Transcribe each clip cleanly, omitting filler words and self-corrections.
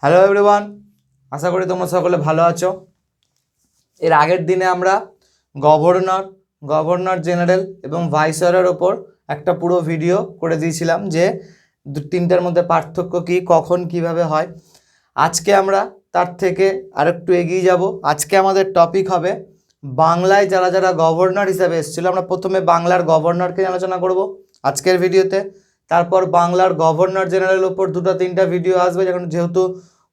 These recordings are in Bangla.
হ্যালো এভরিওয়ান, আশা করি তোমরা সকলে ভালো আছো। এর আগের দিনে আমরা গভর্নর জেনারেল এবং ভাইসরয়ের ওপর একটা পুরো ভিডিও করে দিয়েছিলাম যে তিনটার মধ্যে পার্থক্য কী, কখন কিভাবে হয়। আজকে আমরা তার থেকে আরেকটু এগিয়ে যাব। আজকে আমাদের টপিক হবে বাংলায় যারা যারা গভর্নর হিসেবে এসেছিল। আমরা প্রথমে বাংলার গভর্নরকে আলোচনা করব আজকের ভিডিওতে, তারপর বাংলার গভর্নর জেনারেলের ওপর দুটো তিনটা ভিডিও আসবে, যেহেতু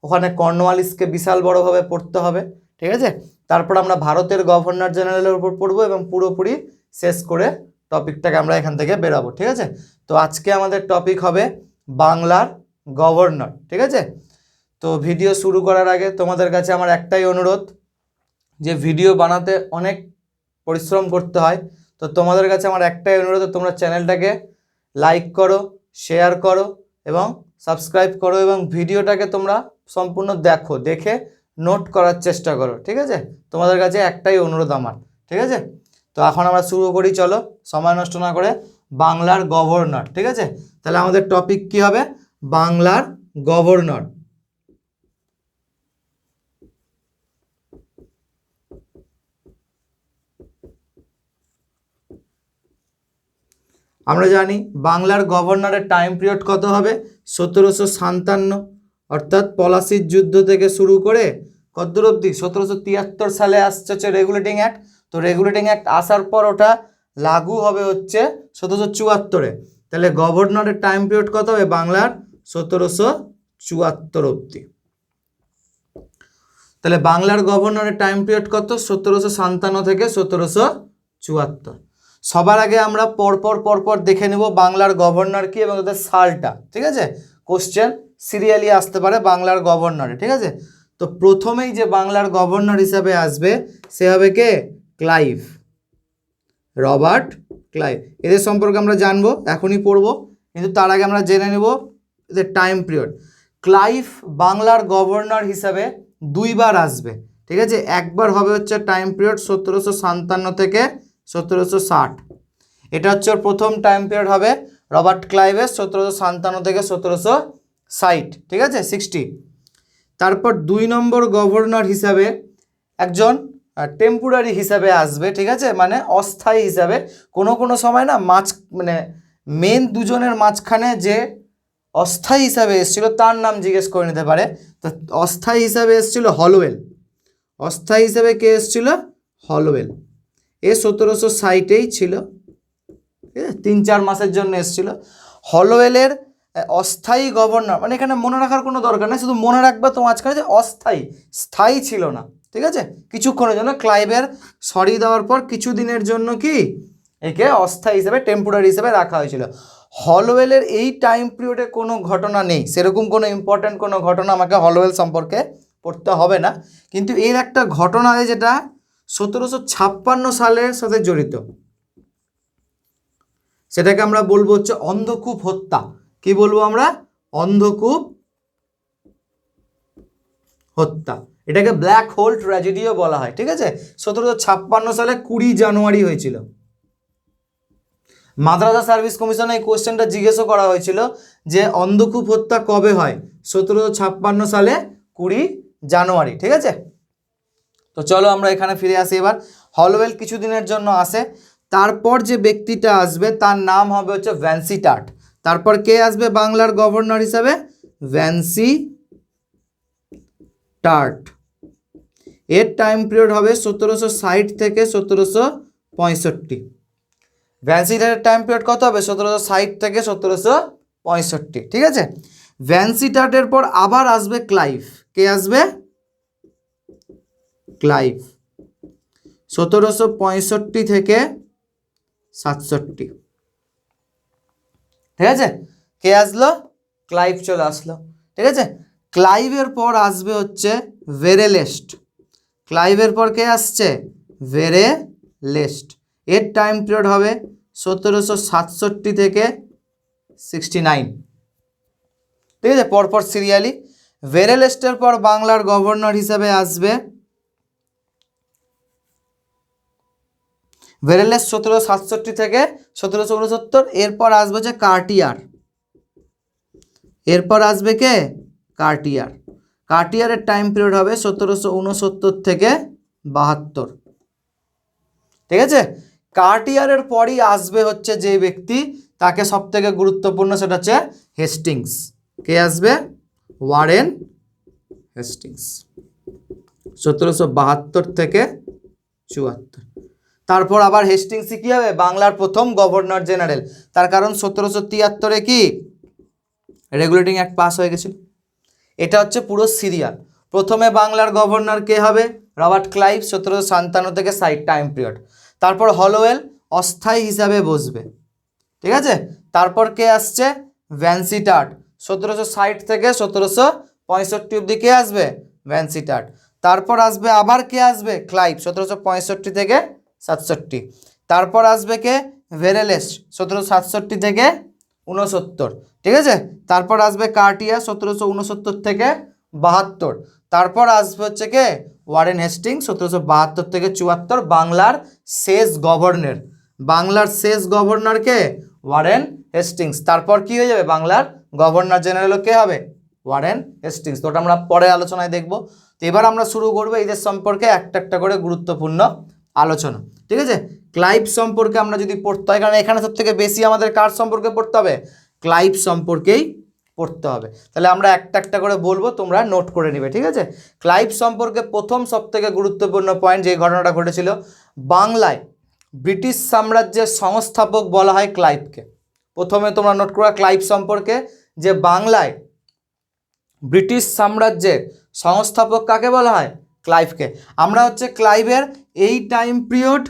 ওখানে কর্নওয়ালিসকে বিশাল বড়োভাবে পড়তে হবে, ঠিক আছে। তারপর আমরা ভারতের গভর্নর জেনারেলের উপর পড়বো এবং পুরোপুরি শেষ করে টপিকটাকে আমরা এখান থেকে বেরাবো, ঠিক আছে। তো আজকে আমাদের টপিক হবে বাংলার গভর্নর, ঠিক আছে। তো ভিডিও শুরু করার আগে তোমাদের কাছে আমার একটাই অনুরোধ, যে ভিডিও বানাতে অনেক পরিশ্রম করতে হয়। তো তোমাদের কাছে আমার একটাই অনুরোধ, তোমরা চ্যানেলটাকে লাইক করো, শেয়ার করো এবং সাবস্ক্রাইব করো এবং ভিডিওটাকে তোমরা সম্পূর্ণ দেখো, দেখে নোট করার চেষ্টা করো, ঠিক আছে। তোমাদের কাছে একটাই অনুরোধ আমার, ঠিক আছে। তো এখন আমরা শুরু করি, চলো সময় নষ্ট না করে। বাংলার গভর্নর, ঠিক আছে। তাহলে আমাদের টপিক কি হবে? বাংলার গভর্নর। আমরা জানি বাংলার গভর্নরের টাইম পিরিয়ড কত হবে? 1757, অর্থাৎ পলাশির যুদ্ধ থেকে শুরু করে কত অবধি? 1773 সালে আসছে হচ্ছে রেগুলেটিং অ্যাক্ট। তো রেগুলেটিং অ্যাক্ট আসার পর ওটা লাগু হবে হচ্ছে 1774-এ। তাহলে গভর্নরের টাইম পিরিয়ড কত হবে বাংলার? 1774 অবধি। তাহলে বাংলার গভর্নরের টাইম পিরিয়ড কত? 1757 থেকে 1774। সবার আগে আমরা পরপর দেখে নেব বাংলার গভর্নর কি এবং তাদের সালটা, ঠিক আছে। কোশ্চেন সিরিয়ালি আসতে পারে বাংলার গভর্নরে, ঠিক আছে। তো প্রথমেই যে বাংলার গভর্নর হিসাবে আসবে সে হবে কে? Clive, Robert Clive. এদের সম্পর্কে আমরা জানবো, এখনই পড়বো, কিন্তু তার আগে আমরা জেনে নেব এদের টাইম পিরিয়ড। ক্লাইভ বাংলার গভর্নর হিসাবে দুইবার আসবে, ঠিক আছে। একবার হবে হচ্ছে টাইম পিরিয়ড 1757 থেকে 1760। এটা হচ্ছে প্রথম টাইম পিরিয়ড হবে রবার্ট ক্লাইভের 1757 থেকে 1760, ঠিক আছে, 60। তারপর 2 নম্বর গভর্নর হিসাবে একজন টেম্পোরারি হিসাবে আসবে, ঠিক আছে, মানে অস্থায়ী হিসাবে। কোনো সময় না মানে মেন দুজনের মাঝখানে যে অস্থায়ী হিসাবে এসেছিল তার নাম জিজ্ঞেস করে নিতে পারে। তো অস্থায়ী হিসাবে এসেছিল হলওয়েল। অস্থায়ী হিসাবে কে এসেছিল? হলওয়েল। এ 1760-এই ছিল, ঠিক আছে, 3-4 মাসের জন্য এসেছিল। হলওয়েলের অস্থায়ী গভর্নর, মানে এখানে মনে রাখার কোনো দরকার নেই, শুধু মনে রাখবে তো মাঝখানে যে অস্থায়ী, স্থায়ী ছিল না, ঠিক আছে। কিছুক্ষণের জন্য ক্লাইভের সরিয়ে দেওয়ার পর কিছুদিনের জন্য কি একে অস্থায়ী হিসেবে, টেম্পোরারি হিসেবে রাখা হয়েছিল। হলওয়েলের এই টাইম পিরিয়ডে কোনো ঘটনা নেই, সেরকম কোনো ইম্পর্ট্যান্ট কোনো ঘটনা আমাকে হলওয়েল সম্পর্কে পড়তে হবে না, কিন্তু এর একটা ঘটনা আছে যেটা 1756 সালের সাথে জড়িত। সেটাকে আমরা বলবো হচ্ছে অন্ধকূপ হত্যা। কি বলবো আমরা? অন্ধকূপ হত্যা। এটাকে ব্ল্যাক হোল ট্র্যাজেডিও বলা হয়, ঠিক আছে। 1756 সালে 20 জানুয়ারি হয়েছিল। মাদ্রাসা সার্ভিস কমিশনে এই কোশ্চেনটা জিজ্ঞেসও করা হয়েছিল যে অন্ধকূপ হত্যা কবে হয়? 1756 সালে 20 জানুয়ারি, ঠিক আছে। তো চলো আমরা এখানে ফিরে আসি এবার। হলওয়েল কিছুদিনের জন্য আসে, তারপর যে ব্যক্তিটা আসবে তার নাম হবে হচ্ছে ভ্যান্সিটাট। তারপর কে আসবে বাংলার গভর্নর হিসাবে? ভ্যান্সিটাট। এর টাইম পিরিয়ড হবে 1760 থেকে 1765। ভ্যান্সিটাটের টাইম পিরিয়ড কত হবে? 1760 থেকে 1765, ঠিক আছে। ভ্যান্সিটাটের পর আবার আসবে ক্লাইভ। কে আসবে? ক্লাইভ, 1765 থেকে 67, ঠিক আছে। কে আসলো? ক্লাইভ চলে আসলো, ঠিক আছে। ক্লাইভের পর আসবে হচ্ছে ভেরেলেস্ট। ক্লাইভের পর কে আসছে? ভেরেলেস্ট। এর টাইম পিরিয়ড হবে 1767 থেকে 69, ঠিক আছে, পরপর সিরিয়ালি। ভেরেলেস্টের পর বাংলার গভর্নর হিসাবে আসবে ভেরেলেস 1767 থেকে 1769। এরপর আসবে যে কার্টিয়ার। এরপর আসবে কে? কার্টিয়ার। কাটিয়ারের টাইম পিরিয়ড হবে 1769 থেকে 72। ঠিক আছে, কাটিয়ারের পরই আসবে হচ্ছে যে ব্যক্তি, তাকে সব থেকে গুরুত্বপূর্ণ, সেটা হচ্ছে হেস্টিংস। কে আসবে? ওয়ারেন হেস্টিংস, 1772 থেকে 74। তারপর আবার হেস্টিংসই কী হবে? বাংলার প্রথম গভর্নর জেনারেল। তার কারণ 1773 কি রেগুলেটিং অ্যাক্ট পাস হয়ে গেছিল। এটা হচ্ছে পুরো সিরিয়াল। প্রথমে বাংলার গভর্নর কে হবে? রবার্ট ক্লাইভ, 1757 থেকে 60 টাইম পিরিয়ড। তারপর হলোওয়েল অস্থায়ী হিসাবে বসবে। ঠিক আছে, তারপর কে আসছে? ভ্যানসিটার্ট, 1760 থেকে 1765 অবধি কে আসবে? ভ্যানসিটার্ট। তারপর আসবে আবার কে আসবে? ক্লাইভ, 1765 থেকে 67। তারপর আসবে কে? ভেরেলেস, 1767 থেকে 69। ঠিক আছে, তারপর আসবে কার্টিয়া, 1769 থেকে 72। তারপর আসবে হচ্ছে কে? ওয়ারেন হেস্টিংস, 1772 থেকে 74। বাংলার শেষ গভর্নর, বাংলার শেষ গভর্নর কে? Warren Hastings. তারপর কি হয়ে যাবে? বাংলার গভর্নর জেনারেল কে হবে? Warren Hastings. তো ওটা আমরা পরে আলোচনায় দেখব। তো এবার আমরা শুরু করবো এদের সম্পর্কে একটা একটা করে গুরুত্বপূর্ণ আলোচনা। ঠিক আছে, ক্লাইভ সম্পর্কে আমরা যদি পড়তে হয়, কারণ এখানে সব থেকে বেশি আমাদের কার সম্পর্কে পড়তে হবে? ক্লাইভ সম্পর্কেই পড়তে হবে। তাহলে আমরা একটা একটা করে বলবো, তোমরা নোট করে নেবে। ঠিক আছে, ক্লাইভ সম্পর্কে প্রথম সব থেকে গুরুত্বপূর্ণ পয়েন্ট, যে ঘটনাটা ঘটেছিল, বাংলায় ব্রিটিশ সাম্রাজ্যের সংস্থাপক বলা হয় ক্লাইভকে। প্রথমে তোমরা নোট করো ক্লাইভ সম্পর্কে, যে বাংলায় ব্রিটিশ সাম্রাজ্যের সংস্থাপক কাকে বলা হয়? ক্লাইভকে। আমরা হচ্ছে ক্লাইভের এই টাইম পিরিয়ড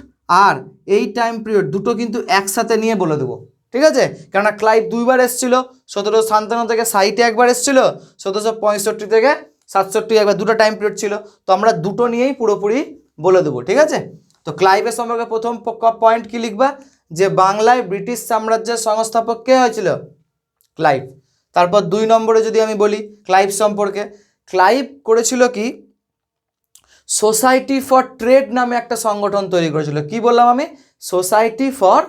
আর এই টাইম পিরিয়ড দুটো কিন্তু একসাথে নিয়ে বলে দেবো। ঠিক আছে, কেননা ক্লাইভ দুইবার এসেছিল, 1757 থেকে 60 একবার এসেছিল, 1765 থেকে 67 একবার, দুটো টাইম পিরিয়ড ছিল। তো আমরা দুটো নিয়েই পুরোপুরি বলে দেবো। ঠিক আছে, তো ক্লাইভের সম্পর্কে প্রথম পয়েন্ট কি লিখবা? যে বাংলায় ব্রিটিশ সাম্রাজ্যের সংস্থাপক কে হয়েছিল? ক্লাইভ। তারপর 2 নম্বরে যদি আমি বলি ক্লাইভ সম্পর্কে, ক্লাইভ করেছিল কি? সোসাইটি ফর ট্রেড নামে একটা সংগঠন তৈরি করেছিল। কি বললাম আমি? Society for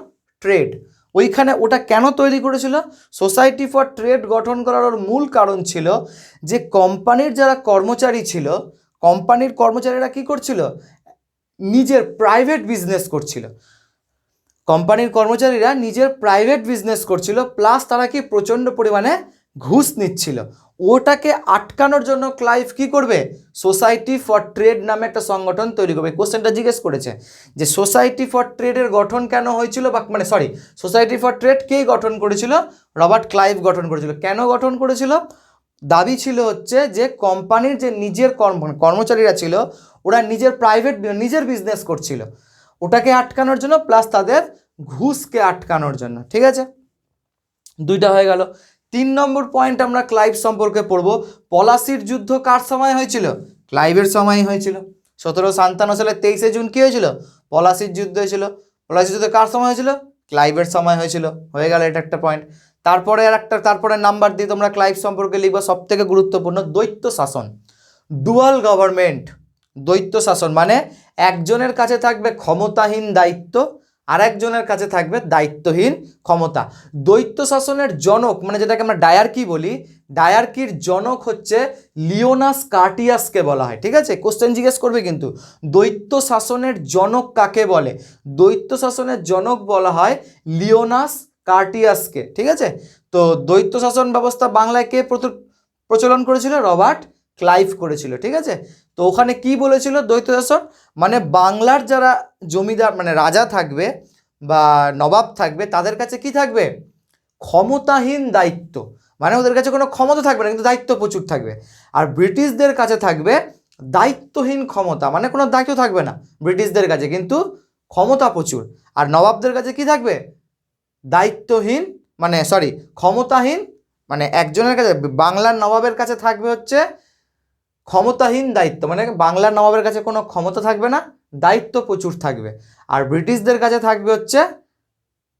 trade. ওইখানে ওটা কেন তৈরি করেছিল? সোসাইটি ফর ট্রেড গঠন করার ওর মূল কারণ ছিল যে কোম্পানির যারা কর্মচারী ছিল, কোম্পানির কর্মচারীরা কি করছিল? নিজের প্রাইভেট বিজনেস করছিল। কোম্পানির কর্মচারীরা নিজের প্রাইভেট বিজনেস করছিল, প্লাস তারা কি প্রচণ্ড পরিমাণে ঘুষ নিচ্ছিল। ওটাকে আটকানোর জন্য ক্লাইভ কি করবে? সোসাইটি ফর ট্রেড নামে একটা সংগঠন তৈরি করবে। কোশ্চেনটা জিজ্ঞেস করেছে যে সোসাইটি ফর ট্রেডের গঠন কেন হয়েছিল, বা মানে সরি, সোসাইটি ফর ট্রেড কে গঠন করেছিল? রবার্ট ক্লাইভ গঠন করেছিল। কেন গঠন করেছিল? দাবি ছিল হচ্ছে যে কোম্পানির যে নিজের কর্মচারীরা ছিল, ওরা নিজের বিজনেস করছিল, ওটাকে আটকানোর জন্য, প্লাস তাদের ঘুষকে আটকানোর জন্য। ঠিক আছে, দুইটা হয়ে গেল। 3 নম্বর পয়েন্ট আমরা ক্লাইভ সম্পর্কে পড়ব। পলাশির যুদ্ধ কার সময় হয়েছিল? ক্লাইভের সময় হয়েছিল। 1757 সালে 23শে জুন কি হয়েছিল? পলাশির যুদ্ধ হয়েছিল। পলাশির যুদ্ধ কার সময় হয়েছিল? ক্লাইভের সময় হয়েছিল। হয়ে গেল, এটা একটা পয়েন্ট। তারপরে নাম্বার দিয়ে তোমরা ক্লাইভ সম্পর্কে লিখবা সব থেকে গুরুত্বপূর্ণ, দ্বৈত শাসন, ডুয়াল গভর্নমেন্ট। দ্বৈত শাসন মানে একজনের কাছে থাকবে ক্ষমতাহীন দায়িত্ব, আর একজনের কাছে থাকবে দায়িত্বহীন ক্ষমতা। দ্বৈত শাসনের জনক, মানে যেটাকে আমরা ডায়ার্কি বলি, ডায়ার্কির জনক হচ্ছে লিওনাস কার্টিয়াসকে বলা হয়। ঠিক আছে, কোশ্চেন জিজ্ঞেস করবে কিন্তু, দ্বৈত শাসনের জনক কাকে বলে? দ্বৈত শাসনের জনক বলা হয় লিওনাস কার্টিয়াসকে। ঠিক আছে, তো দ্বৈত শাসন ব্যবস্থা বাংলায় কে প্রচলন করেছিল? রবার্ট ক্লাইভ করেছিল। ঠিক আছে, তো ওখানে কি বলেছিল? দ্বৈত শাসন মানে বাংলার যারা জমিদার মানে রাজা থাকবে বা নবাব থাকবে, তাদের কাছে কি থাকবে? ক্ষমতাহীন দায়িত্ব, মানে ওদের কাছে কোনো ক্ষমতা থাকবে না কিন্তু দায়িত্ব প্রচুর থাকবে। আর ব্রিটিশদের কাছে থাকবে দায়িত্বহীন ক্ষমতা, মানে কোনো দায়িত্ব থাকবে না ব্রিটিশদের কাছে, কিন্তু ক্ষমতা প্রচুর। আর নবাবদের কাছে কি থাকবে? দায়িত্বহীন, মানে সরি, ক্ষমতাহীন, মানে একজনের কাছে, বাংলার নবাবের কাছে থাকবে হচ্ছে ক্ষমতাহীন দায়িত্ব, মানে বাংলার নবাবের কাছে কোনো ক্ষমতা থাকবে না, দায়িত্ব প্রচুর থাকবে। আর ব্রিটিশদের কাছে থাকবে হচ্ছে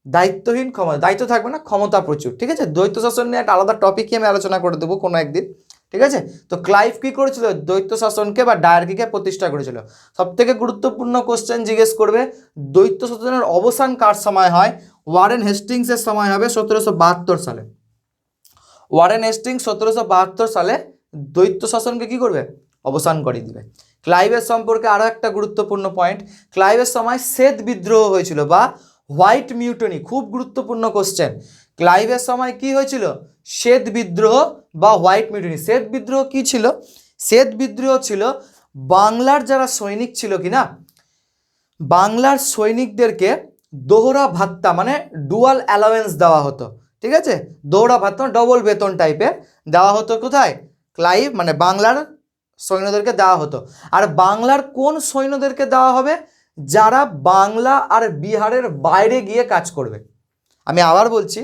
দায়িত্বহীন, দায়িত্ব থাকবে না, ক্ষমতা প্রচুর। ঠিক আছে, দ্বৈত শাসন নিয়ে একটা আলাদা টপিকই আমি আলোচনা করে দেবো কোনো একদিন। ঠিক আছে, তো ক্লাইভ কী করেছিল? দ্বৈত শাসনকে বা ডায়ার্কিকে প্রতিষ্ঠা করেছিল। সবথেকে গুরুত্বপূর্ণ কোশ্চেন জিজ্ঞেস করবে, দ্বৈত শাসনের অবসান কার সময় হয়? ওয়ারেন হেস্টিংসের সময় হবে 1772 সালে। ওয়ারেন হেস্টিংস 1772 সালে দৈত্য শাসনকে কি করবে, অবসান করে দিবে। ক্লাইভের সম্পর্কে আরও একটা গুরুত্বপূর্ণ পয়েন্ট, ক্লাইভের সময় শ্বেত বিদ্রোহ হয়েছিল বা হোয়াইট মিউটনি, খুব গুরুত্বপূর্ণ কোশ্চেন। ক্লাইভের সময় কি হয়েছিল, শ্বেত বিদ্রোহ বা হোয়াইট মিউটনি। শ্বেত বিদ্রোহ কি ছিল, শ্বেত বিদ্রোহ ছিল বাংলার যারা সৈনিক ছিল কি না, বাংলার সৈনিকদেরকে দোহরা ভাত্তা মানে ডুয়াল অ্যালাওয়েন্স দেওয়া হতো, ঠিক আছে, দোহরা ভাত্তা ডবল বেতন টাইপের দেওয়া হতো কোথায়, ক্লাইভ মানে বাংলার সৈন্যদেরকে দেওয়া হতো। আর বাংলার কোন সৈন্যদেরকে দেওয়া হবে, যারা বাংলা আর বিহারের বাইরে গিয়ে কাজ করবে। আমি আবার বলছি,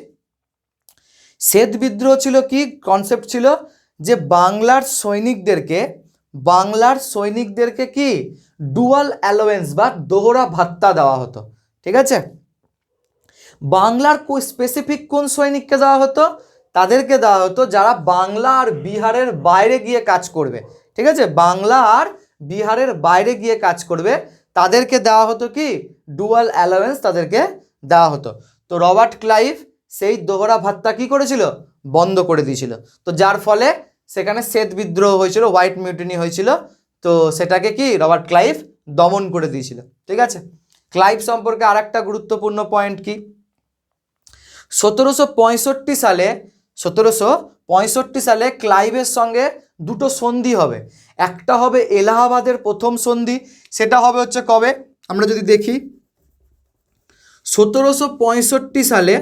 শ্বেত বিদ্রোহ ছিল কি কনসেপ্ট ছিল, যে বাংলার সৈনিকদেরকে কি ডুয়াল অ্যালোয়েন্স বা দোহরা ভাত্তা দেওয়া হতো, ঠিক আছে। বাংলার স্পেসিফিক কোন সৈনিককে দেওয়া হতো, তাদেরকে দেওয়া হতো যারা বাংলা আর বিহারের বাইরে গিয়ে কাজ করবে, ঠিক আছে, বাংলা আর বিহারের বাইরে গিয়ে কাজ করবে, তাদেরকে দেওয়া হতো কি ডুয়াল অ্যালাওয়েন্স, তাদেরকে দেওয়া হতো। তো রবার্ট ক্লাইভ সেই দোহরা ভাত্তা কি করেছিল, বন্ধ করে দিয়েছিল। তো যার ফলে সেখানে শ্বেত বিদ্রোহ হয়েছিল, হোয়াইট মিউটিনি হয়েছিল, তো সেটাকে কি রবার্ট ক্লাইভ দমন করে দিয়েছিল, ঠিক আছে। ক্লাইভ সম্পর্কে আর একটা গুরুত্বপূর্ণ পয়েন্ট কি, 1765 সালে ক্লাইভের সঙ্গে দুটো সন্ধি হবে। একটা হবে এলাহাবাদের প্রথম সন্ধি, সেটা হবে হচ্ছে কবে, আমরা যদি দেখি 1765 সালে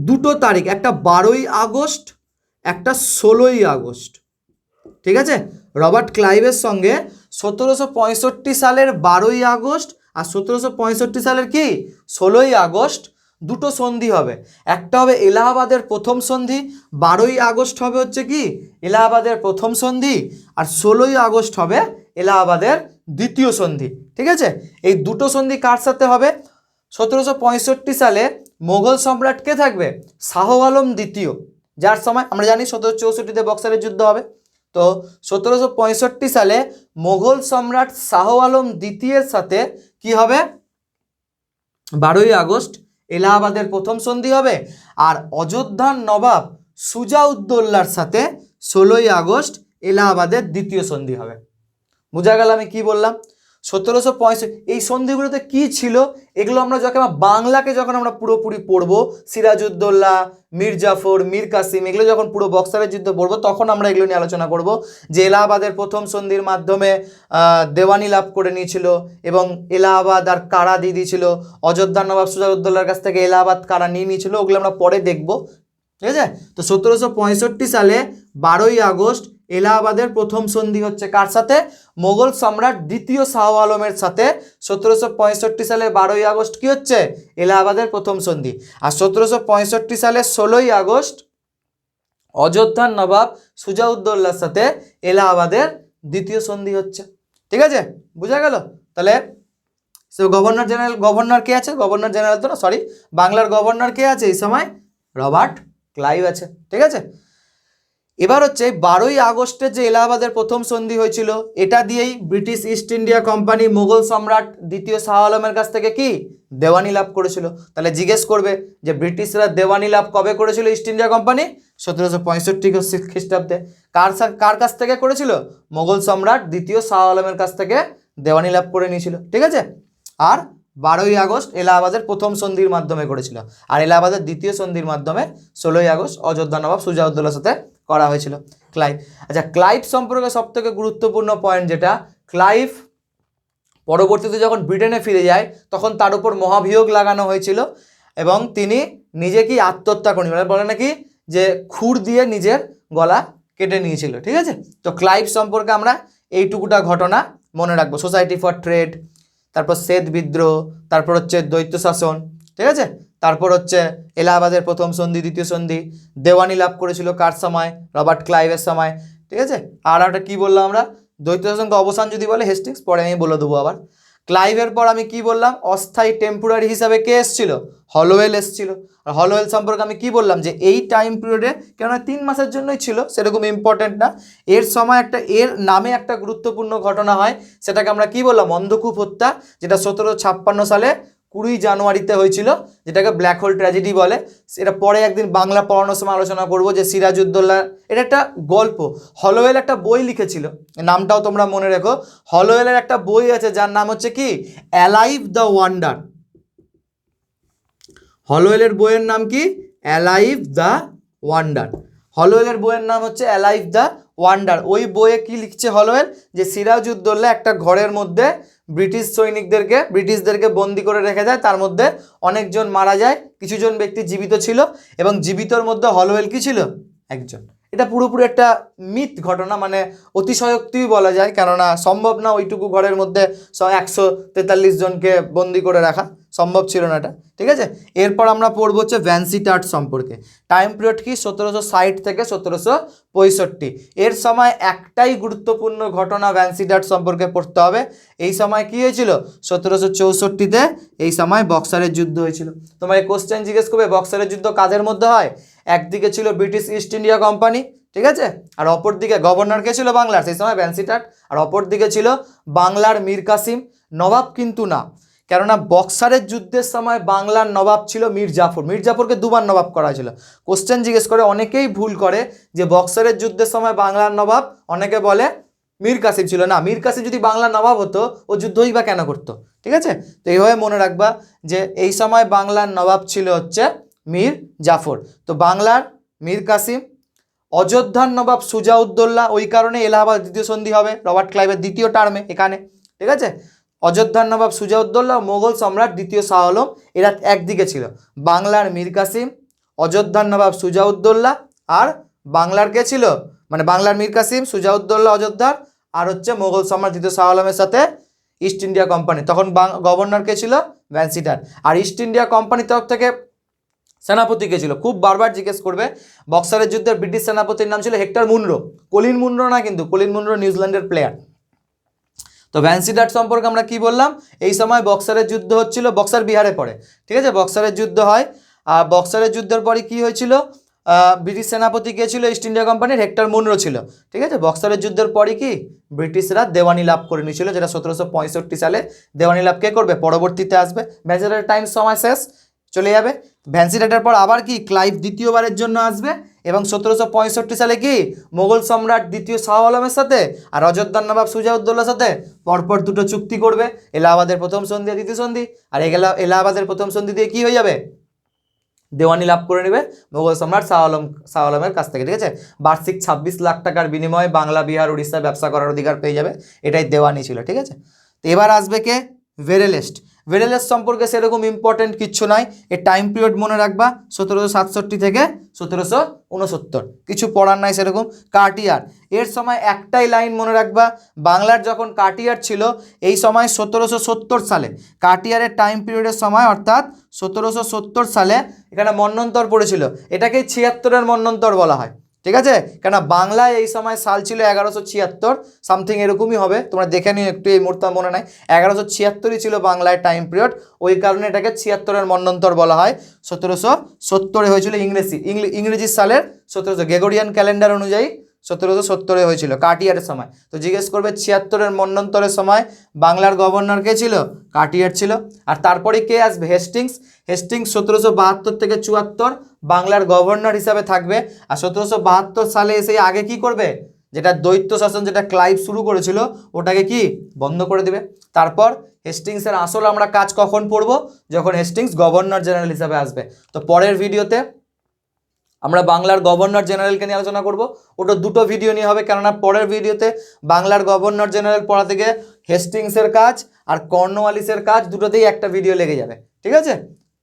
দুটো তারিখ, একটা 12ই আগস্ট, একটা 16ই আগস্ট, ঠিক আছে। রবার্ট ক্লাইভের সঙ্গে 1765 সালের 12ই আগস্ট আর 1765 সালের কি 16ই আগস্ট দুটো সন্ধি হবে। একটা হবে এলাহাবাদের প্রথম সন্ধি, 12ই আগস্ট হবে হচ্ছে কি এলাহাবাদের প্রথম সন্ধি, আর 16ই আগস্ট হবে এলাহাবাদের দ্বিতীয় সন্ধি, ঠিক আছে। এই দুটো সন্ধি কার সাথে হবে, 1765 সালে মোগল সম্রাট কে থাকবে, শাহ আলম দ্বিতীয়, যার সময় আমরা জানি 1764-তে বক্সারের যুদ্ধ হবে। তো 1765 সালে মোগল সম্রাট শাহ আলম দ্বিতীয়ের সাথে কি হবে, 12ই আগস্ট এলাহাবাদের প্রথম সন্ধি হবে, আর অযোধ্যার নবাব সুজাউদ্দৌলার সাথে 16ই আগস্ট এলাহাবাদের দ্বিতীয় সন্ধি হবে। বোঝা গেল আমি কি বললাম। 1765 এই সন্ধিগুলোতে কি ছিল, এগুলো আমরা যখন বাংলাকে যখন আমরা পুরোপুরি পড়বো, সিরাজউদ্দৌলা, মীর জাফর, মীর কাসিম, এগুলো যখন পুরো বক্সারের যুদ্ধ পড়বো, তখন আমরা এগুলো নিয়ে আলোচনা করব, যে এলাহাবাদের প্রথম সন্ধির মাধ্যমে দেওয়ানি লাভ করে নিয়েছিল এবং এলাহাবাদ আর কারা দিয়ে দিয়েছিল, অযোধ্যার নবাব সুজাউদ্দৌলার কাছ থেকে এলাহাবাদ কারা নিয়ে নিয়েছিল, ওগুলো আমরা পরে দেখব, ঠিক আছে। তো 1765 সালে 12ই আগস্ট এলাহাবাদের প্রথম সন্ধি হচ্ছে কার সাথে, মোগল সম্রাট দ্বিতীয় শাহ আলমের সাথে। 1765 সালে 12ই আগস্ট কি হচ্ছে, এলাহাবাদের প্রথম সন্ধি। আর 1765 সালে 16ই আগস্ট অযোধ্যার নবাব সুজাউদ্দৌলার সাথে এলাহাবাদের দ্বিতীয় সন্ধি হচ্ছে, ঠিক আছে, বোঝা গেল। তাহলে গভর্নর কে আছে, গভর্নর জেনারেল তো না, সরি, বাংলার গভর্নর কে আছে এই সময়, রবার্ট ক্লাইভ আছে, ঠিক আছে। এবার হচ্ছে 12ই আগস্টে যে এলাহাবাদের প্রথম সন্ধি হয়েছিল, এটা দিয়েই British east India company Mughal সম্রাট দ্বিতীয় শাহ আলমের কাছ থেকে কি দেওয়ানি লাভ করেছিল। তাহলে জিজ্ঞেস করবে যে ব্রিটিশরা দেওয়ানি লাভ কবে করেছিল ইস্ট ইন্ডিয়া কোম্পানি, 1765 খ্রিস্টাব্দে। কার কাছ থেকে করেছিল, মোগল সম্রাট দ্বিতীয় শাহ আলমের কাছ থেকে দেওয়ানি লাভ করে নিয়েছিল, ঠিক আছে। আর 12ই আগস্ট এলাহাবাদের প্রথম সন্ধির মাধ্যমে করেছিল, আর এলাহাবাদের দ্বিতীয় সন্ধির মাধ্যমে 16ই আগস্ট অযোধ্যা নবাব সুজাউদ্দৌলার সাথে করা হয়েছিল ক্লাইভ। আচ্ছা, ক্লাইভ সম্পর্কে সবথেকে গুরুত্বপূর্ণ পয়েন্ট যেটা, ক্লাইভ পরবর্তীতে যখন ব্রিটেনে ফিরে যায় তখন তার উপর মহাভিয়োগ লাগানো হয়েছিল এবং তিনি নিজে কি আত্মহত্যা করেনি, বলে নাকি যে খুর দিয়ে নিজের গলা কেটে নিয়েছিল, ঠিক আছে। তো ক্লাইভ সম্পর্কে আমরা এইটুকুটা ঘটনা মনে রাখবো, সোসাইটি ফর ট্রেড, তারপর শ্বেত বিদ্রোহ, তারপর হচ্ছে দৈত্য শাসন, ঠিক আছে, তারপর হচ্ছে এলাহাবাদের প্রথম সন্ধি দ্বিতীয় সন্ধি, দেওয়ানি লাভ করেছিল কার সময়, রবার্ট ক্লাইভের সময়, ঠিক আছে। আর একটা কী বললাম আমরা, দৈত্য শাসনকে অবসান যদি বলে হেস্টিংস, পরে আমি বলে দেবো আবার। ক্লাইভের পর আমি কি বললাম, অস্থায়ী টেম্পোরারি হিসাবে কে এসেছিল, হলোওয়েল এসেছিল। আর হলোওয়েল সম্পর্কে আমি কি বললাম, যে এই টাইম পিরিয়ডে কেননা 3 মাসের জন্যই ছিল, সেরকম ইম্পর্টেন্ট না। এর সময় এর নামে একটা গুরুত্বপূর্ণ ঘটনা হয়, সেটাকে আমরা কি বললাম, অন্ধকূপ হত্যা, যেটা 1756 সালে 20 জানুয়ারিতে হয়েছিল, যেটাকে ব্ল্যাক হোল ট্র্যাজেডি বলে। এটা পরে একদিন বাংলা পড়ানোর সময় আলোচনা করব, যে সিরাজউদ্দৌলা, এটা একটা গল্প। হলোওয়েল একটা বই লিখেছিল, নামটাও তোমরা মনে রেখো। হলোওয়েলের একটা বই আছে যার নাম হচ্ছে কি, অ্যালাইভ দ্য ওয়ান্ডার। হলোওয়েলের বইয়ের নাম কি, অ্যালাইভ দ্য ওয়ান্ডার। হলোওয়েলের বইয়ের নাম হচ্ছে অ্যালাইভ দ্য ওয়ান্ডার। ওই বইয়ে কি লিখছে হলোওয়েল, যে সিরাজউদ্দৌলা একটা ঘরের মধ্যে ব্রিটিশদেরকে বন্দি করে রেখে যায়, তার মধ্যে অনেকজন মারা যায়, কিছুজন ব্যক্তি জীবিত ছিল, এবং জীবিতর মধ্যে হলোওয়েল কি ছিল, একজন। এটা পুরোপুরি একটা মিথ ঘটনা, মানে অতিশয়োক্তি বলা যায়, কেননা সম্ভব না ওইটুকু ঘরের মধ্যে 143 জনকে বন্দি করে রাখা, সম্ভব ছিল না এটা, ঠিক আছে। এরপর আমরা পড়বো হচ্ছে ভ্যানসিটার্ট সম্পর্কে। টাইম পিরিয়ড কি, 1760 থেকে 1765। এর সময় একটাই গুরুত্বপূর্ণ ঘটনা ভ্যানসিটার্ট সম্পর্কে পড়তে হবে। এই সময় কি হয়েছিল, 1764-তে এই সময় বক্সারের যুদ্ধ হয়েছিল। তোমায় কোশ্চেন জিজ্ঞেস করবে, বক্সারের যুদ্ধ কাদের মধ্যে হয়? একদিকে ছিল ব্রিটিশ ইস্ট ইন্ডিয়া কোম্পানি, ঠিক আছে, আর অপর দিকে গভর্নর কে ছিল বাংলার সেই সময়, ভ্যানসিটার্ট, আর অপর দিকে ছিল বাংলার মীর কাসিম। নবাব কিন্তু না, কেননা বক্সারের যুদ্ধের সময় বাংলার নবাব ছিল মীর জাফর। মীর জাফরকে দুবার নবাব করা হয়েছিল। কোশ্চেন জিজ্ঞেস করে, অনেকেই ভুল করে যে বক্সারের যুদ্ধের সময় বাংলার নবাব, অনেকে বলে মীর কাসিম ছিল। না, মীর কাসিম যদি বাংলার নবাব হতো ও যুদ্ধই বা কেন করতো, ঠিক আছে। তো এইভাবে মনে রাখবা যে এই সময় বাংলার নবাব ছিল হচ্ছে মীর জাফর। তো বাংলার মীর কাসিম, অযোধ্যার নবাব সুজাউদ্দৌলা, ওই কারণে এলাহাবাদ দ্বিতীয় সন্ধি হবে রবার্ট ক্লাইভের দ্বিতীয় টার্মে এখানে, ঠিক আছে। অযোধ্যার নবাব সুজাউদ্দৌলা, মোগল সম্রাট দ্বিতীয় শাহ আলম, এরা একদিকে ছিল। বাংলার মীর কাসিম, অযোধ্যার নবাব সুজাউদ্দৌলা, আর বাংলার কে ছিল, মানে বাংলার মীর কাসিম, সুজাউদ্দৌলা অযোধ্যার, আর হচ্ছে মোগল সম্রাট দ্বিতীয় শাহ আলমের সাথে ইস্ট ইন্ডিয়া কোম্পানি। তখন গভর্নর কে ছিল, ভ্যানসিটার্ট। আর ইস্ট ইন্ডিয়া কোম্পানির তরফ থেকে সেনাপতি কে ছিল, খুব বারবার জিজ্ঞেস করবে। বক্সারের যুদ্ধের ব্রিটিশ সেনাপতির নাম ছিল হেক্টর মুনরো, কলিন মুনরো না কিন্তু, কলিন মুনরো নিউজিল্যান্ডের প্লেয়ার। তো ভ্যানসিটার্ট সম্পর্কে আমরা কি বললাম, এই সময় বক্সারের যুদ্ধ হচ্ছিল, বক্সার বিহারে পড়ে, ঠিক আছে, বক্সারের যুদ্ধ হয়। আর বক্সারের যুদ্ধের পরে কি হয়েছিল, ব্রিটিশ সেনাপতি কে ছিল, ইস্ট ইন্ডিয়া কোম্পানির হেক্টর মুনরো ছিল, ঠিক আছে। বক্সারের যুদ্ধের পরে কি ব্রিটিশরা দেওয়ানি লাভ করে নিয়েছিল, যেটা 1765 সালে দেওয়ানি লাভ কে করবে, পরবর্তীতে আসবে। ভ্যানসিটার্টের টাইম সময় শেষ, চলে যাবে। ভ্যানসিটার্টের পর আবার কি ক্লাইভ দ্বিতীয়বারের জন্য আসবে, এবং 1765 সালে কি মোগল সম্রাট দ্বিতীয় শাহ আলমের সাথে আর অযোধ্যার নবাব সুজাউদ্দৌলার সাথে পরপর দুটো চুক্তি করবে, এলাহাবাদের প্রথম সন্ধি আর দ্বিতীয় সন্ধি। আর এলাহাবাদের প্রথম সন্ধি দিয়ে কি হয়ে যাবে, দেওয়ানি লাভ করে নেবে মোগল সম্রাট শাহ আলমের কাছ থেকে, ঠিক আছে। বার্ষিক 26 লাখ টাকার বিনিময়ে বাংলা, বিহার, উড়িষ্যায় ব্যবসা করার অধিকার পেয়ে যাবে, এটাই দেওয়ানি ছিল, ঠিক আছে। তো এবার আসবে কে, ভেরেলেস্ট। ভেরেলেস্ট সম্পর্কে সেরকম ইম্পর্টেন্ট কিচ্ছু নাই, এর টাইম পিরিয়ড মনে রাখবা 1767 থেকে 1769, কিছু পড়ার নাই সেরকম। কার্টিয়ার, এর সময় একটাই লাইন মনে রাখবা, বাংলার যখন কার্টিয়ার ছিল এই সময় 1770 সালে, কার্টিয়ারের টাইম পিরিয়ডের সময় অর্থাৎ 1770 সালে এখানে মন্বন্তর পড়েছিল, এটাকেই 76-এর মন্বন্তর বলা হয়, ঠিক আছে। কেন বাংলায় এই সময় সাল ছিল 1176, সামথিং এরকমই হবে, তোমরা দেখে নিও একটু, এই মুহূর্তে মনে নাই, 1176-ই ছিল বাংলায় টাইম পিরিয়ড, ওই কারণে এটাকে 76-এর মন্বন্তর বলা হয়। 1770-এ হয়েছিল ইংরেজি সালের 1700, গ্রেগরিয়ান ক্যালেন্ডার অনুযায়ী 1770-এ হয়েছিল কার্টিয়ারের সময়। তো জিজ্ঞেস করবে 76-এর মন্বন্তরের সময় বাংলার গভর্নর কে ছিল, কার্টিয়ার ছিল। আর তারপরে কে আসবে, হেস্টিংস। হেস্টিংস 1772 থেকে 74 বাংলার গভর্নর হিসাবে থাকবে। আর 1772 সালে এসে আগে কি করবে, যেটা দ্বৈত শাসন যেটা ক্লাইভ শুরু করেছিল ওটাকে কি বন্ধ করে দেবে। তারপর হেস্টিংসের আসল আমরা কাজ কখন পড়বো, যখন হেস্টিংস গভর্নর জেনারেল হিসাবে আসবে। তো পরের ভিডিওতে আমরা বাংলার গভর্নর জেনারেলকে নিয়ে আলোচনা করব, ওটা দুটো ভিডিও নিয়ে হবে, কেননা পরের ভিডিওতে বাংলার গভর্নর জেনারেল পড়া থেকে হেস্টিংসের কাজ আর কর্নওয়ালিসের কাজ দুটোতেই একটা ভিডিও লেগে যাবে, ঠিক আছে।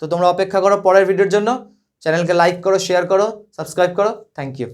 তো তোমরা অপেক্ষা করো পরের ভিডিওর জন্য, চ্যানেলকে লাইক করো, শেয়ার করো, সাবস্ক্রাইব করো, থ্যাংক ইউ।